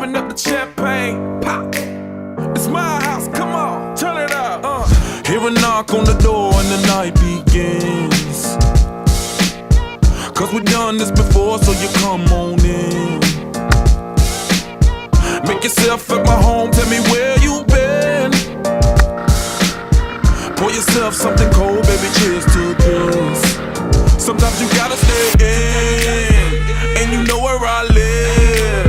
open up the champagne, pop. It's my house, come on, turn it up. Hear a knock on the door and the night begins. Cause we've done this before, so you come on in. Make yourself at my home, tell me where you been. Pour yourself something cold, baby, cheers to this. Sometimes you gotta stay in, and you know where I live.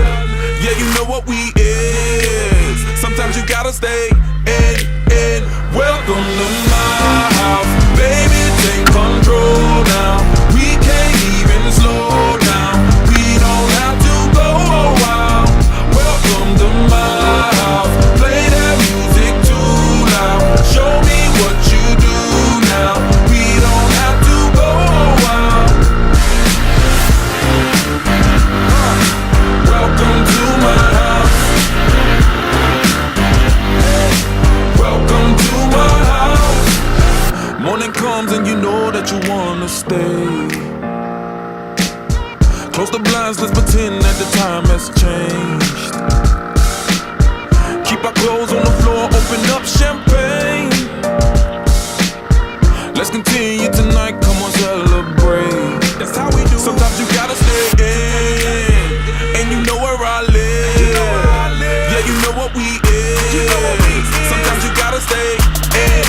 Yeah, you know what we is. Sometimes you gotta stay in. Welcome to my house, baby, take control now. We can't even slow down. We don't have to go a while. Welcome to my house, play that music too loud. Show me what you do now. We don't have to go a while. Welcome to my house. Welcome to my house. Morning comes and you know that you wanna stay. Close the blinds, let's pretend that the time has changed. Keep our clothes on the floor, open up champagne. Let's continue tonight, come on, celebrate. That's how we do. Sometimes you gotta stay in, and you know where I live. Yeah, you know what we is. Sometimes you gotta stay in.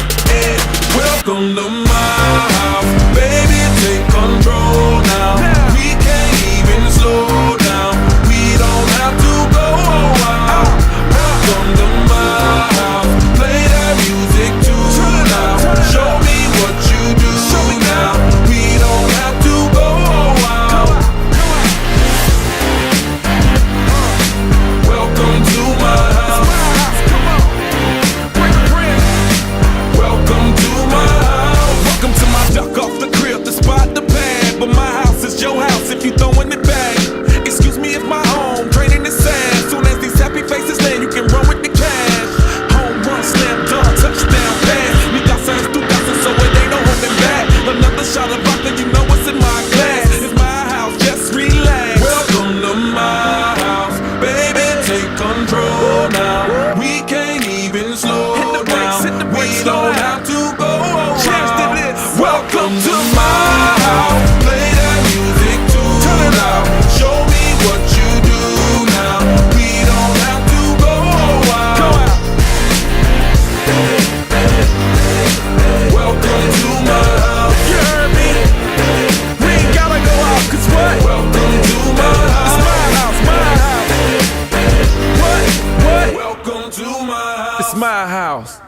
Welcome to my house, baby, take control now. We can't even slow down. We don't have to go a while. Welcome to my house, play that music too loud. Show me what you do now. We don't have to go a while. Welcome to my house. Welcome to my house. Welcome to my duck off the crib, the spot, the pad. But my house is your house if you throwing it back. Excuse me if my home draining is sad. Soon as these happy faces land, you can run with the cash. Home run, slam dunk, touchdown pass. We got signs through thousands, so it ain't no holding back. Another shot of vodka, you know what's in my glass. It's my house, just relax. Welcome to my house, baby, take control now. We can't even slow down. We don't have to go around. Welcome to my house, play that music too loud. Show me what you do now. We don't have to go a while. Welcome to my house. You heard me? We ain't gotta go out, cause what? Welcome to my house. It's my house, my house. What? Welcome to my house. It's my house.